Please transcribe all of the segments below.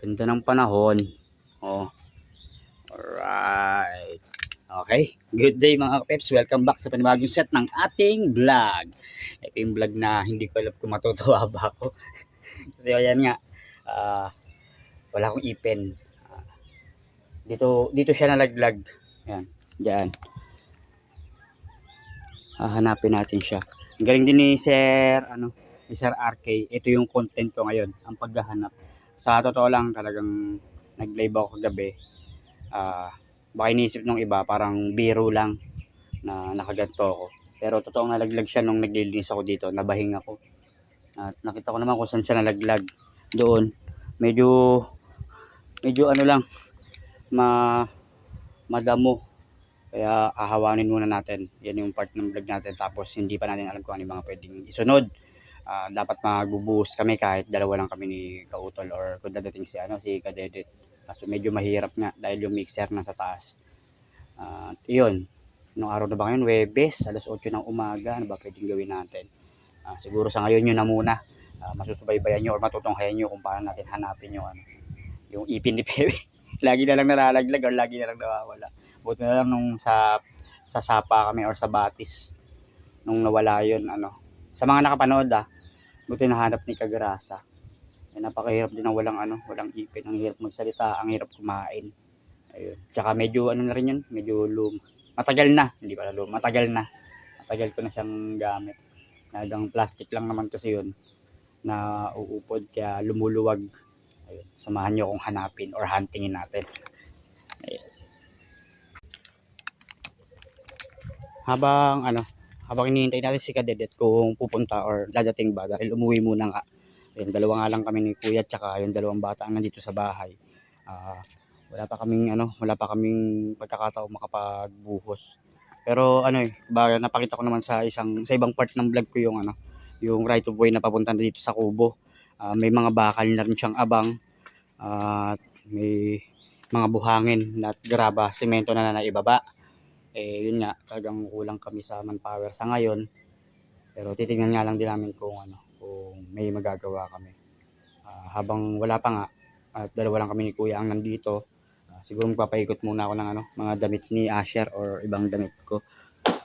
Ganda ng panahon. Oh. Alright. Okay. Good day mga kapeps. Welcome back sa panibagong set ng ating vlog. Ito yung vlog na hindi ko alam kung matutuwa ba ako. So yan nga. Wala akong ipin. Dito siya nalaglag. Yan. Diyan. Hanapin natin siya. Ang galing din ni Sir RK. Ito yung content ko ngayon. Ang paghahanap. Sa totoo lang talagang nag-live ako kagabi. Baka inisip nung iba parang biro lang na nakaganto ako. Pero totoong nalaglag siya nung naglilinis ako dito. Nabahing ako. At nakita ko naman kung saan siya nalaglag. Doon. Medyo ano lang. Madamo. Kaya ahawanin muna natin. Yan yung part ng vlog natin. Tapos hindi pa natin alam kung ano yung mga pwedeng isunod. Dapat magbubuhos kami kahit dalawa lang kami ni Kautol or kung dadating si Kadedet. So medyo mahirap nga dahil yung mixer nasa taas. Yun. Nung araw na ba ngayon? Webes, alas 8 ng umaga. Ano ba pwedeng gawin natin? Siguro sa ngayon yun na muna. Masusubaybayan nyo or matutunghayan nyo kung paano natin hanapin yung ipin ni Pepe. Lagi na lang nalalaglag or lagi na lang nawawala. Buti na lang nung sa sapa kami or sa batis. Nung nawala yun, sa mga nakapanood buti nahanap ni Kagrasa. Napakahirap din ng walang ipin. Ang hirap magsalita, ang hirap kumain. Ayun. Tsaka medyo na rin yun, medyo matagal na, hindi pala matagal na. Matagal ko na siyang gamit. Hanggang plastic lang naman kasi yun na uupod kaya lumuluwag. Ayun. Samahan nyo kung hanapin or huntingin natin. Ayun. Habang hinihintay natin si Kadedet kung pupunta or dadating ba dahil umuwi muna nga. Ayun, dalawa nga lang kami ni Kuya tsaka yung dalawang bata ang nandito sa bahay. Wala pa kaming pagkakataon makapagbuhos. Pero napakita ko naman sa ibang part ng vlog ko yung right of way na papunta na dito sa Kubo. May mga bakal na rin siyang abang at may mga buhangin at graba, semento na naibaba. Yun nga, talagang kulang kami sa manpower sa ngayon. Pero titingnan nga lang din namin kung may magagawa kami. Habang wala pa nga, at dalawa lang kami ni Kuya ang nandito, siguro magpapaikot muna ako ng mga damit ni Asher or ibang damit ko.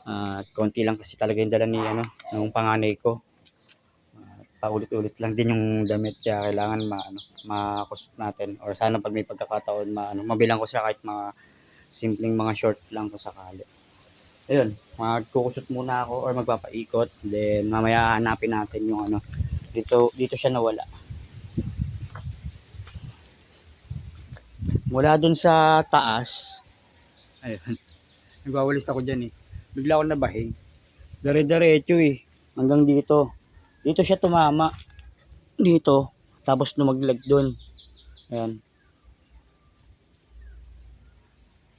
At konti lang kasi talaga yung dala ng panganay ko. Paulit-ulit lang din yung damit kaya kailangan makusot natin or sana pag may pagkakataon mabilang ko siya kahit mga simpleng mga short lang kung sakali. Ayun, magkukusot muna ako or magpapaikot. Then mamaya hanapin natin yung dito siya nawala. Mula dun sa taas. Ayun. Nagwawalis ako dyan Bigla ako nabahing. Dire-diretso hanggang dito. Dito siya tumama. Dito. Tapos lumaglag dun. Ayan.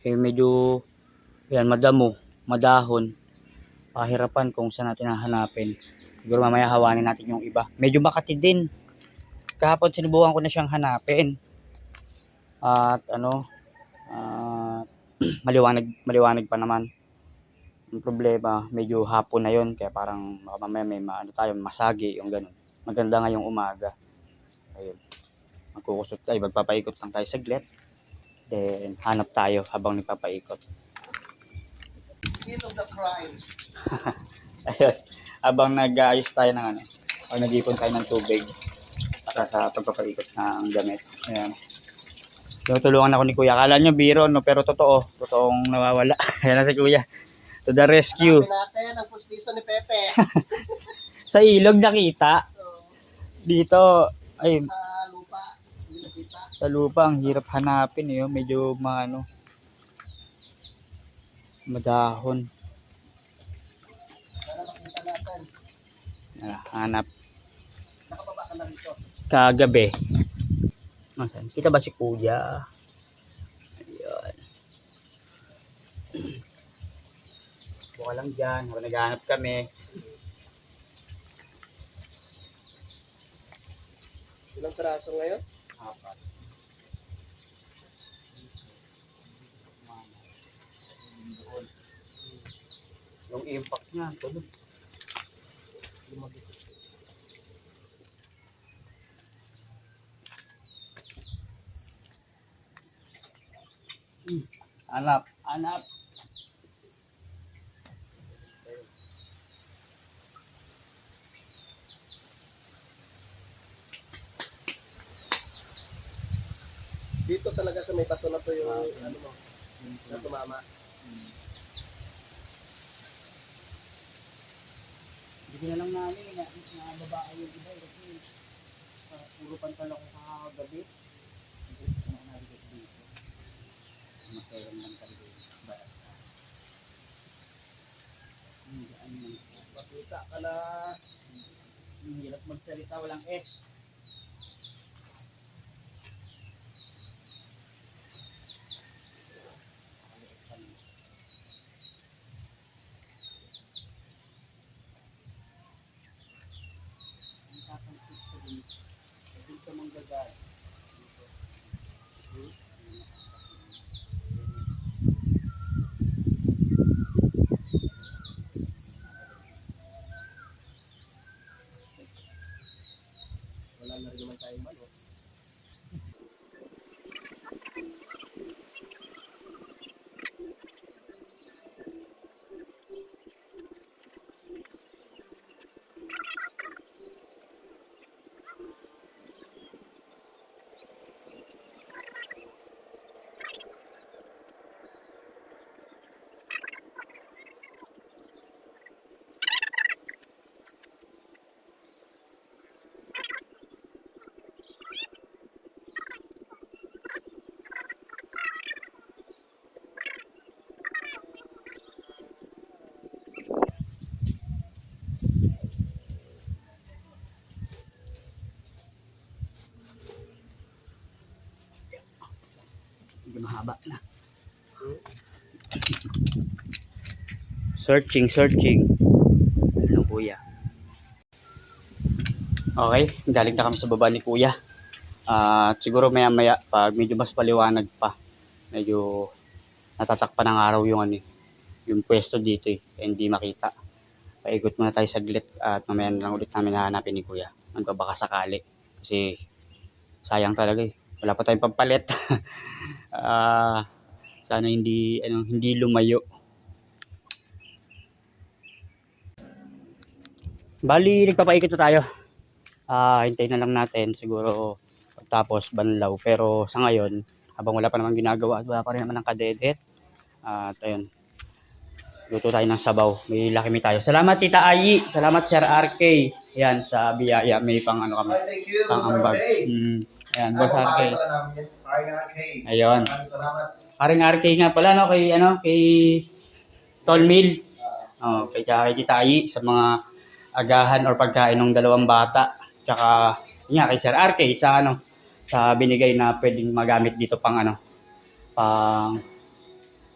Medyo madamo, madahon. Pahirapan kung saan natin hahanapin. Siguro mamaya hawanin natin yung iba. Medyo makati din. Kahapon sinubukan ko na siyang hanapin. At maliwanag pa naman. Yung problema, medyo hapon na yon kaya parang mamaya may masagi yung ganun. Maganda ngayong umaga. Ayun. Magkukusot tayo, magpapaikot lang tayo saglit. Then hanap tayo habang nagpapaikot. Scene of the crime. Ayun. Habang nag-aayos tayo ng o nag-ipon tayo ng tubig para sa pagpapaikot ng gamit. Ayan. Tulungan ako ni Kuya. Akala nyo biro pero totoong nawawala. Ayan na si Kuya. To the rescue. Hanapin natin ang pustiso ni Pepe. Sa ilog nakita. Dito ay sa lupa, hindi nakita. Sa lupa ang hirap hanapin medyo madahon. Para makita natin. Hanap. Nakababa ka na rito. Kagabi. Kita ba si Kuya? Ayun. Buka lang dyan. Habang naghahanap kami. Ilang piraso ngayon? 4. Yung impact niya, tulog. Hanap, hanap. Dito talaga sa may bato na to yung ano mo, na tumama. Hindi ko na lang namin na babae yung iba kasi puro pantalon ko kakagabi. Hindi ko na narinig dito. Masayaran lang talaga yung barat. Hindi ano. Makita ka na. Ang hirap magsalita, walang S. Ang tatanggap ko din. Dito mong gagal. Wala na rin naman tayong malo. Hindi mahaba na. Searching. Ano kuya? Okay, galing na kami sa baba ni kuya. Siguro maya pag medyo mas paliwanag pa, medyo natatakpan ng araw yung ano, yung pwesto dito kaya hindi makita. Paikot muna tayo saglit at mamaya na lang ulit namin hahanapin ni kuya. Ano ba baka sakali? Kasi sayang talaga wala pa tayong pampalit. Sana hindi lumayo. Bali, nagpapaikot na tayo. Hintayin na lang natin siguro tapos banlaw. Pero sa ngayon, habang wala pa namang ginagawa at wala pa rin naman ng kadedet, at ayun, luto tayo ng sabaw. May lakimi tayo. Salamat Tita Ayi. Salamat Sir RK. Yan, sa biyaya. May pang ano kami. Thank you, Pang Sir ambag. Ray. Ayan, Boss RK. Paring RK. Ayun. Maraming salamat. Paring RK nga pala, no? Kay Tolmil. Kay Tita Ayi sa mga agahan or pagkain ng dalawang bata. Tsaka, yun nga, kay Sir RK sa binigay na pwedeng magamit dito pang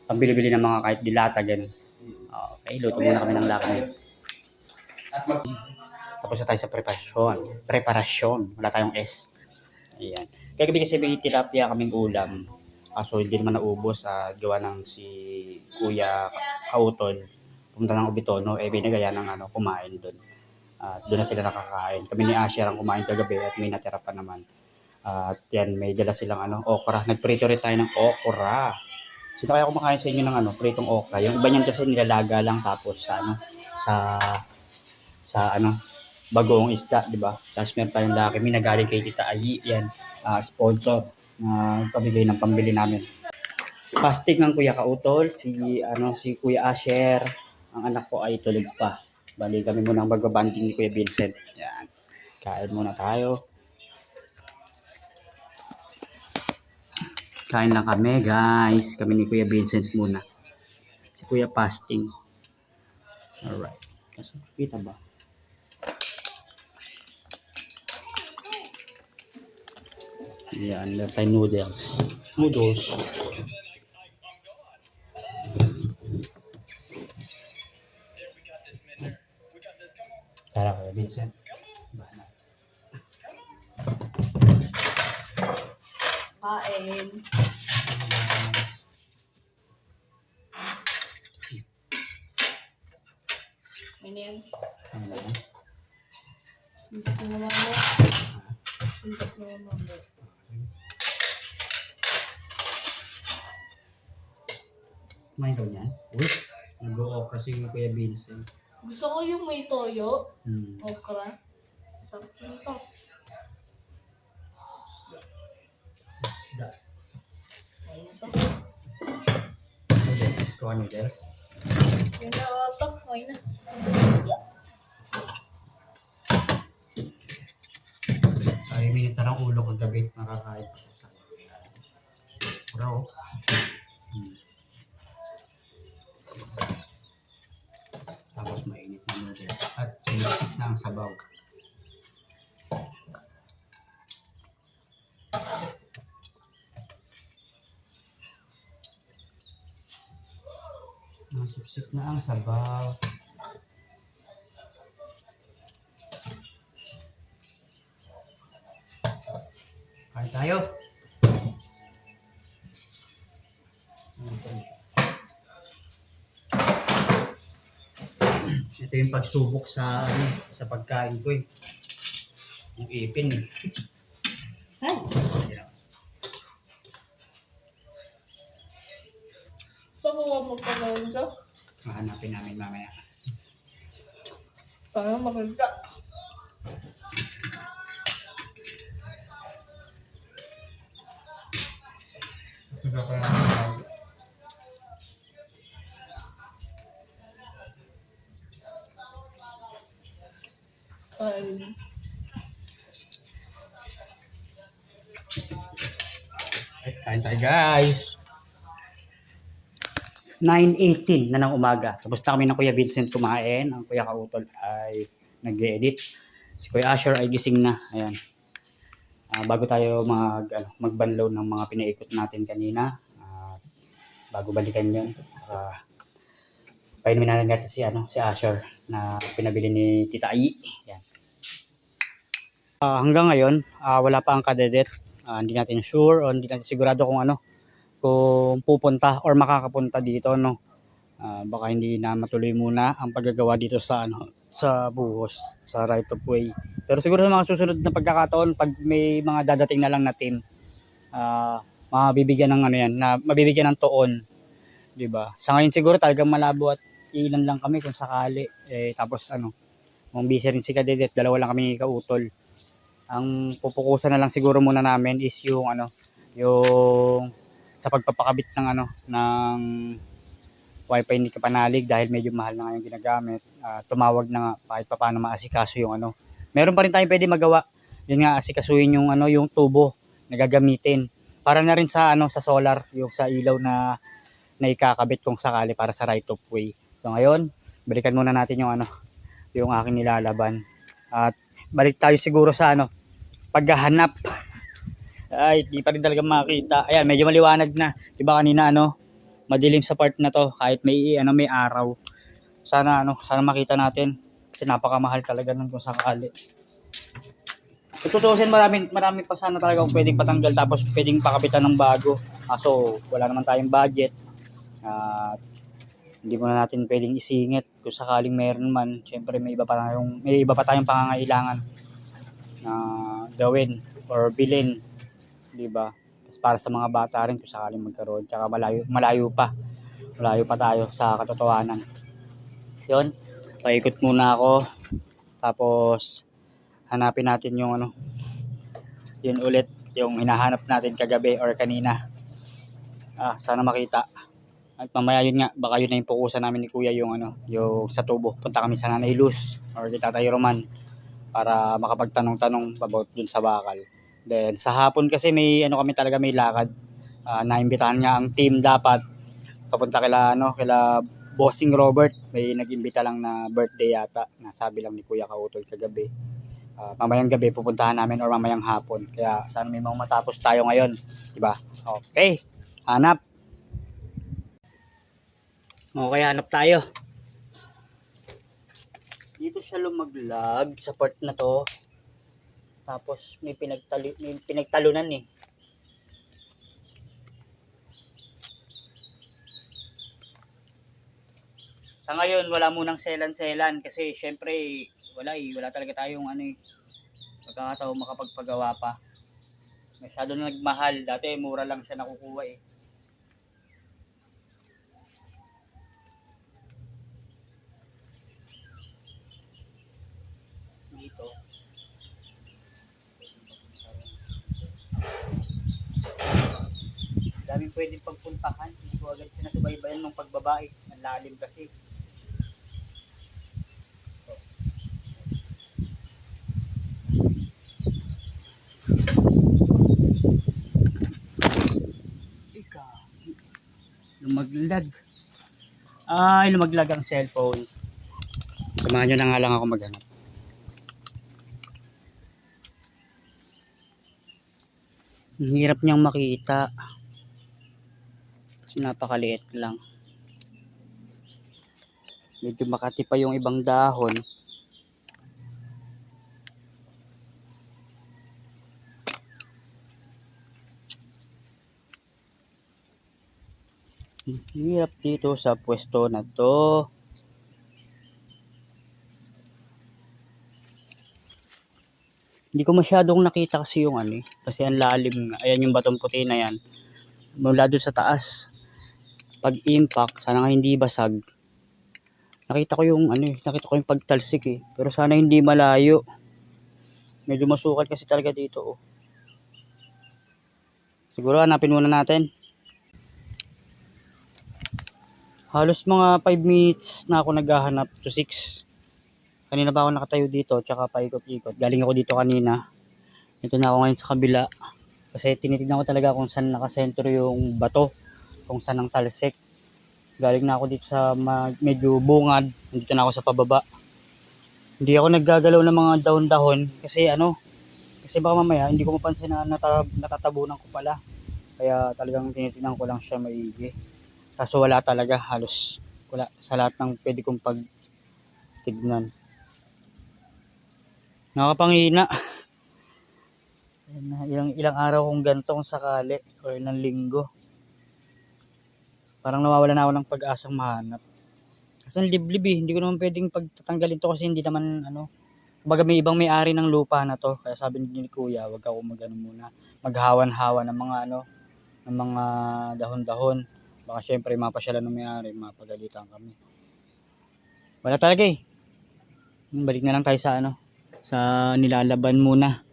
pambili-bili ng mga kahit dilata, ganun. Okay, luto muna kami ng lakmi. Tapos na tayo sa preparasyon. Wala tayong S. Ayan. Kagabi kasi may tilapia kaming ulam. Kaso hindi naman naubos. Gawa ng si Kuya Kautol. Pumunta ng Ubitono. Binigaya ng kumain doon. Doon na sila nakakain. Kami ni Asher ang kumain kagabi at may natira pa naman. At yan, may dala silang okra. Nagprito rin tayo ng okra. Sino kaya kumakain sa inyo ng pritong okra? Yung iba niyan kasi nilalaga lang tapos sa bagoong isda, di ba? Tapos meron tayong lakimi na galing kay Tita Ayi. Yan, sponsor na pamigay ng pambili namin. Pastig ng Kuya Kautol, si Kuya Asher, ang anak ko ay tulog pa. Bali kami muna ang magbabanding ni Kuya Vincent. Yan. Kain muna tayo. Kain lang kami, guys. Kami ni Kuya Vincent muna. Si Kuya Pasting. Alright. Kasi kita ba? Yan, meron tayong noodles. Tara Kuya Vincent. Bahala. Kain. Ano yan? Suntok na naman mo. Suntok na naman mo. Kumain daw niyan? Uy, nag-o kasi yung Kuya Vincent. Gusto ko yung may toyo. Hmm. Okra. Sarap nito. Da. Ayun na to. Noodles. Kuha noodles. Yun na to. Ayun na. Yeah. Ay, minute na lang ulo ko gabi. Makakain pa sa bro. Hmm. Tapos mainit na noodles. At sinisip na ang sabaw. Nasipsip na ang sabaw. Kain tayo. Ito yung pagsubok sa ano, sa pagkain ko eh. Yung ipin eh. Ay. Yan. Pakuha mo pa na yun siya. Mahanapin namin mamaya. Para makita. Ay. Kain tayo guys. 9:18 na ng umaga. Tapos na kami ng Kuya Vincent kumain. Ang Kuya Kautol ay nag-edit. Si Kuya Asher ay gising na. Ayan. Bago tayo magbanlaw ng mga pinaikot natin kanina. Bago balikan yun. Painumin natin si Asher na pinabili ni Tita Ai. Ayan. Hanggang ngayon, wala pa ang kadedet. Hindi natin sure o hindi natin sigurado kung kung pupunta or makakapunta dito, no. Baka hindi na matuloy muna ang paggagawa dito sa sa Buhos, sa right of way. Pero siguro sa mga susunod na pagkakataon, pag may mga dadating na lang na team, mabibigyan ng mabibigyan ng tuon, 'di ba? Sa ngayon siguro talagang malabo at ilan lang kami kung sakali. Tapos kung busy rin si Kadedet, dalawa lang kami kautol. Ang pupukusan na lang siguro muna namin is yung yung sa pagpapakabit ng wifi ni Kapanalig dahil medyo mahal na ngayon ginagamit. Tumawag na nga kahit paano maasikaso yung Meron pa rin tayong pwede magawa. Yun nga, asikasuhin yung yung tubo na gagamitin. Para na rin sa sa solar, yung sa ilaw na ikakabit kung sakali para sa right of way. So ngayon, balikan muna natin yung aking nilalaban. At balik tayo siguro sa paghahanap. Ay, di pa rin talaga makita. Ayan, medyo maliwanag na. 'Di ba kanina madilim sa part na 'to kahit may may araw. Sana sana makita natin kasi napakamahal talaga nun kung sakali. Tutuusin marami pa sana talaga kung pwedeng patanggal tapos pwedeng pakapitan ng bago. So wala naman tayong budget. Hindi mo na natin pwedeng isingit kung sakaling meron man. Syempre may iba pa tayong pangangailangan na gawin or bilhin, 'di ba? Tapos para sa mga bata rin kung sakaling magkaroon, tsaka malayo pa tayo sa katotohanan. 'Yon. Paikot muna ako. Tapos hanapin natin yung yun ulit yung hinahanap natin kagabi or kanina. Sana makita. At mamaya yun nga, baka yun na yung pukusan namin ni Kuya yung yung sa tubo. Punta kami sa Nanay Luz or kay Tatay Roman para makapagtanong-tanong about dun sa bakal. Then sa hapon kasi may kami talaga may lakad. Naimbitahan nga ang team dapat papunta kila Bossing Robert. May nag-imbita lang na birthday yata. Nasabi lang ni Kuya Kautol kagabi. Mamayang gabi pupuntahan namin or mamayang hapon. Kaya sana may mga matapos tayo ngayon, 'di ba? Okay. Hanap. Okay, hanap tayo. Dito siya lumaglag sa part na 'to. Tapos may pinagtalunan eh. Sa ngayon wala munang selan kasi syempre wala talaga tayong pagkakataon makapagpagawa pa. Masyado na nagmahal. Dati mura lang siya nakukuha eh. dito. Daming pwedeng pagpuntahan. Hindi ko agad sinasubaybayan ng pagbabae. Ang lalim kasi. Ika. Lumaglag. Ay, lumaglag ang cellphone. Samahan nyo na nga lang ako maghanap. Ang hirap niyang makita. Kasi napakaliit lang. Medyo makati pa yung ibang dahon. Ang hirap dito sa pwesto na to. Hindi ko masyadong nakita kasi yung ano eh. Kasi ang lalim nga. Ayan yung batong puti na yan. Mula doon sa taas. Pag impact, sana nga hindi basag. Nakita ko yung ano eh. Nakita ko yung pagtalsik eh. Pero sana hindi malayo. Medyo masukal kasi talaga dito oh. Siguro hanapin muna natin. Halos mga 5 minutes na ako naghahanap to 6. Kanina pa ako nakatayo dito, tsaka paikot-ikot. Galing ako dito kanina. Ito na ako ngayon sa kabila. Kasi tinitignan ko talaga kung saan nakasentro yung bato. Kung saan ang talsik. Galing na ako dito sa medyo bungad. Dito na ako sa pababa. Hindi ako naggagalaw ng mga dahon-dahon. Kasi kasi baka mamaya hindi ko mapansin na natatabunan ko pala. Kaya talagang tinitignan ko lang siya maigi. Kaso wala talaga, halos wala sa lahat ng pwede kong pagtignan. Nakapangina. Ilang araw kong ganito kung sakali or ilang linggo. Parang nawawala na ako ng pag-asang mahanap. Kasi ang liblib eh, hindi ko naman pwedeng pagtatanggalin to kasi hindi naman kumbaga may ibang may-ari ng lupa na to. Kaya sabi ni Kuya, wag ako muna, maghawan-hawan ng mga ng mga dahon-dahon. Baka syempre mapasyalan ng may-ari, mapagalitan kami. Wala talaga eh. Balik na lang tayo sa sa nilalaban muna.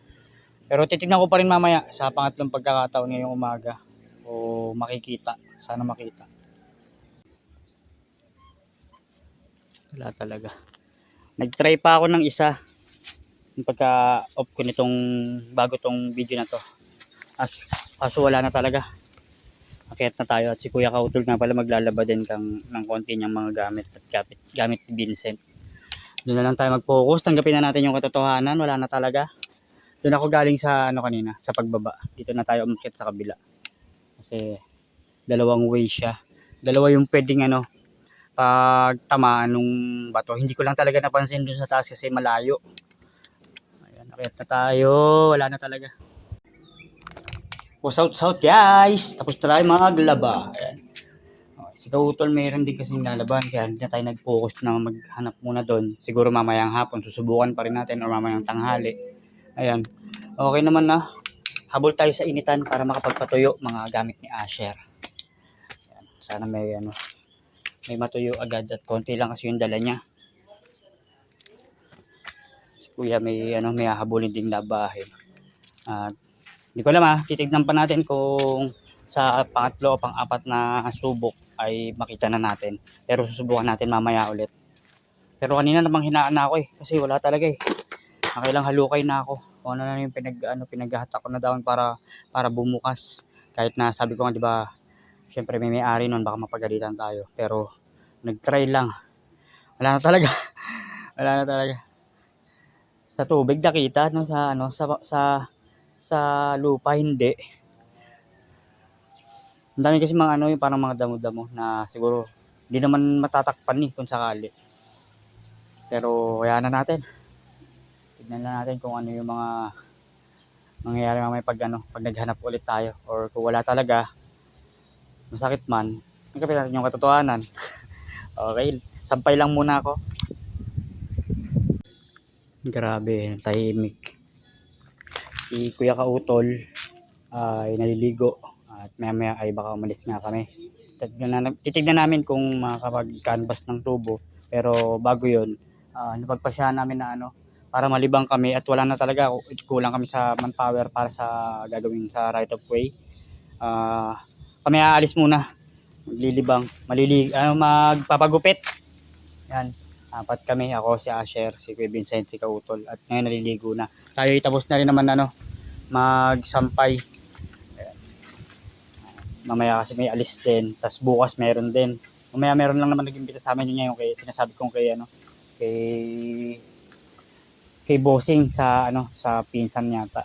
Pero titignan ko pa rin mamaya sa pangatlong pagkakataon ngayong umaga. O makikita. Sana makita. Wala talaga. Nag-try pa ako ng isa. Yung pagka-off ko nitong bago tong video na to. Kaso wala na talaga. Akyat na tayo at si Kuya Kautol nga pala maglalaba din ng konti niyang mga gamit at gamit ni Vincent. Doon na lang tayo mag-focus. Tanggapin na natin yung katotohanan. Wala na talaga. Doon ako galing sa kanina, sa pagbaba. Dito na tayo umakyat sa kabila. Kasi dalawang way siya. Dalawa yung pwedeng pagtamaan nung bato. Hindi ko lang talaga napansin doon sa taas kasi malayo. Ayan, akyat na tayo. Wala na talaga. South guys. Tapos tayo maglaba. Ayan. Si Kautol mayroon din kasing lalaban kaya hindi na tayo nag-focus na maghanap muna doon. Siguro mamayang hapon susubukan pa rin natin o mamayang tanghali. Ayan. Okay naman na. Habol tayo sa initan para makapagpatuyo mga gamit ni Asher. Ayan. Sana may may matuyo agad at konti lang kasi yung dala niya. Si Kuya may may hahabulin ding labahin. At hindi ko alam titignan pa natin kung sa pangatlo o pang-apat na subok ay makita na natin. Pero susubukan natin mamaya ulit. Pero kanina namang hinaan na ako kasi wala talaga Nakailang halukay na ako. Kung ano na yung pinaghahatak ko na daon para bumukas. Kahit na sabi ko nga 'di ba, syempre may ari noon baka mapagalitan tayo. Pero nag-try lang. Wala na talaga. Wala na talaga. Sa tubig nakita sa lupa hindi. Ang dami kasi mga yung parang mga damo-damo na siguro hindi naman matatakpan kung sakali. Pero kaya na natin. Tignan na natin kung ano yung mga mangyayari mamaya pag naghanap ulit tayo or kung wala talaga masakit man. Nagkapit natin yung katotohanan. Okay, sampay lang muna ako. Grabe, tahimik. Si Kuya Kautol ay naliligo. At maya ay baka umalis nga kami. Titignan namin kung makakapag-canvas ng tubo. Pero bago yun, napagpasyahan namin na para malibang kami at wala na talaga, kulang kami sa manpower para sa gagawin sa right of way. Kami aalis muna, maglilibang, magpapagupit. Yan, apat kami, ako, si Asher, si Kuya Vincent, si Kautol, at ngayon naliligo na. Tayo tapos na rin naman magsampay. Ayan. Mamaya kasi may alis din, tas bukas meron din. Mamaya meron lang naman nag-imbita sa amin ngayon kay sinasabi kong kay bossing sa sa pinsan yata.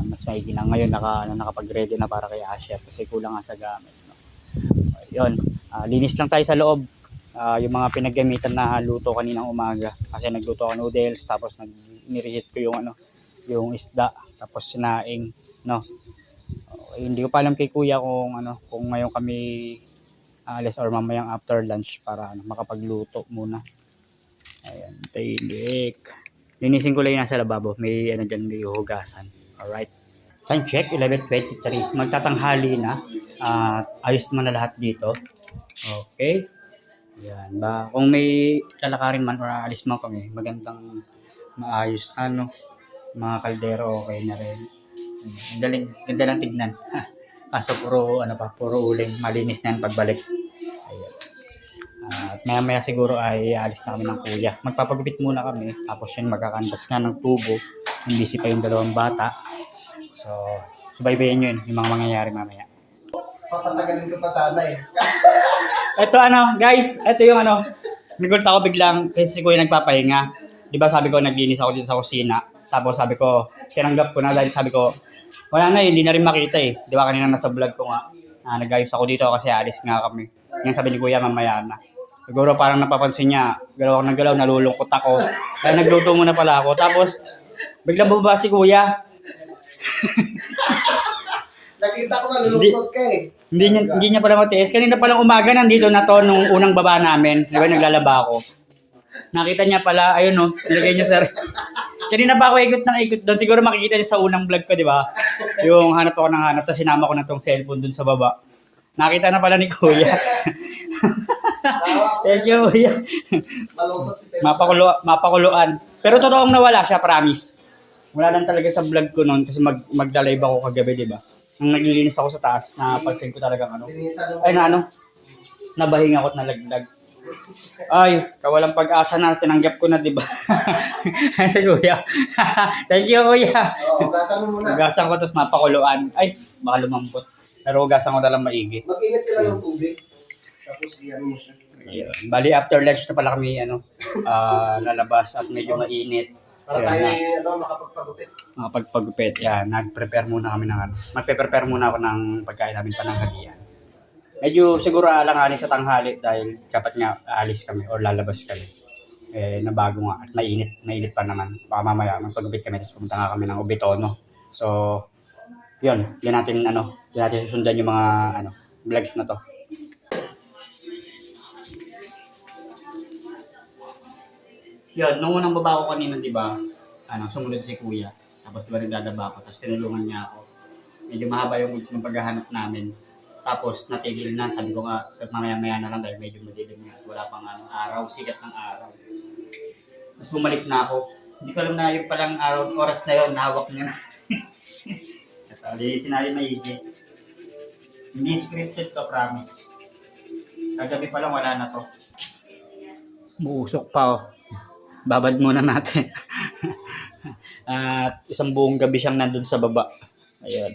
Mas maigi na ngayon nakapag-ready na para kay Asher kasi kulang nga sa gamit, no. Ayun, linis lang tayo sa loob. Yung mga pinaggamitan na luto kaninang umaga kasi nagluto ako noodles tapos nireheat ko yung isda tapos sinaing, no. Okay, hindi ko pa alam kay kuya kung ngayon kami alis or mamayang after lunch para makapagluto muna. Ayan, tailik. Linisin ko lang yung nasa lababo. May dyan, may hugasan. Alright. Time check, 11:23. Magtatanghali na. Ayos naman na lahat dito. Okay. Yan. Kung may lalakarin man or alis man kami, magandang maayos mga kaldero okay na rin. Ganda lang tignan. Kaso puro uling. Malinis na yan pagbalik. Ayan. At maya siguro ay alis na kami ng kuya. Magpapagupit muna kami. Tapos yun magkakandas nga ng tubo. Hindi pa yung dalawang bata. So, subaybayan yun yung mga mangyayari mamaya. Papatagalin ko pa sana eh. Ito guys. Ito yung nagulat ako biglang kasi si kuya nagpapahinga. Diba sabi ko naglinis ako dito sa kusina. Tapos sabi ko, tinanggap ko na dahil sabi ko, wala na hindi na rin makita eh. Di ba kanina nasa vlog ko nga, nag-ayos ako dito kasi alis nga kami. Yan sabi ni kuya, mamaya na. Siguro parang napapansin niya, galaw ako ng galaw, nalulungkot ako. Kaya nagluto muna pala ako. Tapos, biglang bumaba si kuya. Nakita ko nalulungkot ka eh. Hindi niya pala matiis. Kanina palang umaga nandito na to nung unang baba namin. Di ba naglalaba ako. Nakita niya pala, ayun nilagay niya sa... Kanina pa ako ikot doon. Siguro makikita niyo sa unang vlog ko, di ba? Yung hanap ako ng hanap, tapos sinama ko na tong cellphone doon sa baba. Nakita na pala ni kuya. Thank you, kuya. Malungkot si Pedro. Mapakuluan. Pero totoong nawala siya, promise. Wala lang talaga sa vlog ko noon kasi magda-live ako kagabi, di ba? Nang naglilinis ako sa taas, napagsin ko talagang nabahing ako at nalaglag. Ay, kawalang pag-asa na, tinanggap ko na, di ba? Sa kuya. Thank you, kuya. Hugasan mo muna. Hugasan ko tapos mapakuluan. Ay, baka lumampot. Pero hugasan ko na lang maigi. Mag-init ka lang ng tubig. Tapos iyan mo siya. Ayun. Bali, after lunch na pala kami, lalabas at medyo mainit. Para tayo makapagpagupit. Makapagpagupit. Yan, nag-prepare muna kami magpe-prepare muna ako ng pagkain namin pananghalian. Medyo siguro alanganin sa tanghali dahil dapat nga aalis kami o lalabas kami. Nabago nga at mainit pa naman. Baka mamaya magpagupit kami tapos pumunta nga kami ng Obitono. So, yun, yan natin susundan yung mga vlogs na to. Yun, nung unang baba ko kanina, di ba, sumunod si kuya. Tapos di ba nagdadaba ako, tapos tinulungan niya ako. Medyo mahaba yung paghahanap namin. Tapos natigil na, sabi ko nga, mamaya-maya na lang dahil medyo madilim nga. Wala pang araw, sikat ng araw. Tapos bumalik na ako. Hindi ko alam na yung palang oras na yun, nahawak niya na. Linisin natin maigi. Hindi scripted to, promise. Kagabi pa lang wala na to. Buusok pa Babad muna natin. At isang buong gabi siyang nandun sa baba. Ayun.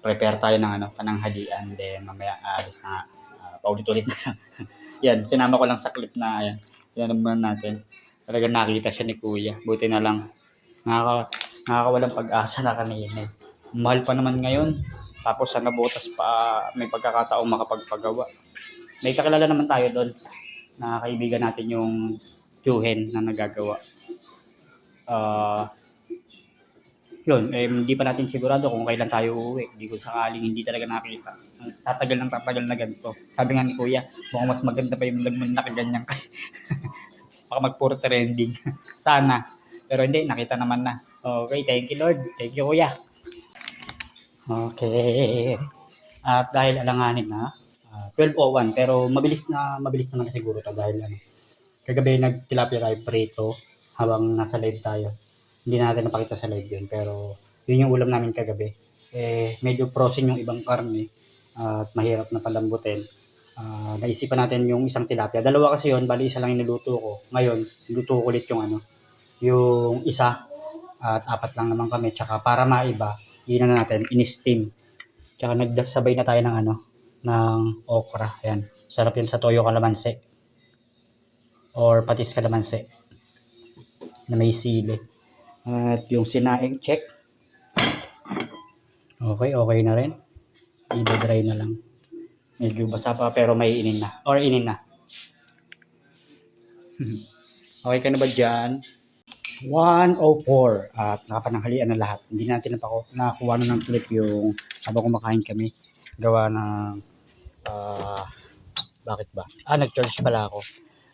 Prepare tayo ng pananghalian. Then mamaya alis na paulit-ulit na. Yan, sinama ko lang sa clip na yan. Yan naman natin. Talagang nakita siya ni kuya. Buti na lang. Nakakawalang pag-asa na kanina. Mahal pa naman ngayon. Tapos sa nabutas pa may pagkakataong makapagpagawa. May kakilala naman tayo doon. Na kaibigan natin yung Juhen na nagagawa. Yun, hindi pa natin sigurado kung kailan tayo uuwi. Hindi ko sakaling hindi talaga nakita. Tatagal na ganito. Sabi nga ni kuya, mukhang mas maganda pa yung vlog mo na nakaganyan kayo. Baka magpuro trending. Sana. Pero hindi, nakita naman na. Okay, thank you Lord. Thank you kuya. Okay. At dahil alanganin na, 12:01 pero mabilis naman siguro to dahil kagabi nagtilapia tayo prito. habang nasa live tayo. Hindi na natin napakita sa live yun, pero yun yung ulam namin kagabi. Medyo frozen yung ibang karne at mahirap na palambutin. Naisipan natin yung isang tilapia. Dalawa kasi yun, bali isa lang yung niluto ko. Ngayon, niluto ko ulit yung isa at 4 lang naman kami. Tsaka para maiba, yun na natin, in-steam. Tsaka nagsabay na tayo ng okra. Ayan. Sarap yun sa toyo kalamansi. Or patis kalamansi. Na may sili. At yung sinaing check. Okay na rin. I-dry na lang. Medyo basa pa pero may inin na. Or inin na. Okay ka na ba dyan? 1:04 at nakapananghalian na lahat. Hindi natin nakakuha ng clip yung habang kumakain kami. Gawa ng bakit ba? Nag-charge pala ako.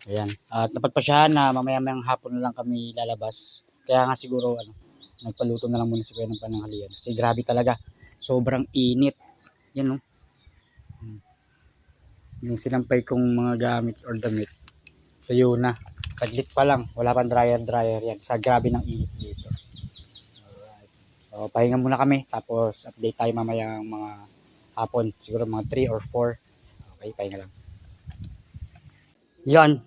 Ayan. At napagpasyahan na mamaya-mayang hapon na lang kami lalabas. Kaya nga siguro nagpaluto na lang muna si Kuya ng pananghalian. Kasi grabe talaga. Sobrang init. Yan no. Yung sinampay kong mga gamit or damit. Tuyo na. Saglit pa lang. Wala pang dryer yan. Sa grabe ng init dito. Alright. So, pahinga muna kami. Tapos update tayo mamaya mga hapon. Siguro mga 3 or 4. Okay, pahinga lang. Yan.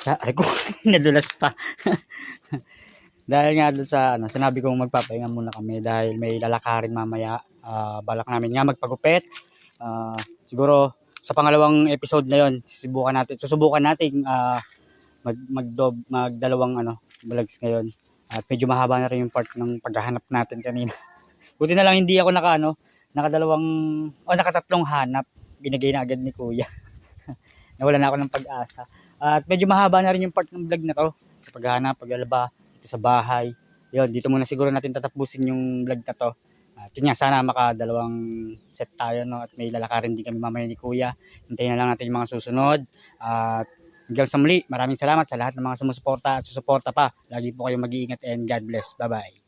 Ay ko, nadulas pa. Dahil nga doon sa sinabi kong magpapahinga muna kami dahil may lalakarin mamaya. Balak namin nga magpagupit. Siguro sa pangalawang episode na yon, susubukan natin magdalawang vlogs ngayon. At medyo mahaba na rin yung part ng paghahanap natin kanina. Buti na lang hindi ako nakatatlong hanap. Binigay na agad ni Kuya. Nawala na ako ng pag-asa. At medyo mahaba na rin yung part ng vlog na to. Sa paghahanap, paglalaba, dito sa bahay. Yun, dito muna siguro natin tatapusin yung vlog na to. At yun nga, sana makadalawang set tayo, no? At may lalakarin din kami mamaya ni Kuya. Hintayin na lang natin yung mga susunod. At hanggang sa muli, maraming salamat sa lahat ng mga sumusuporta at susuporta pa. Lagi po kayong mag-iingat and God bless. Bye-bye.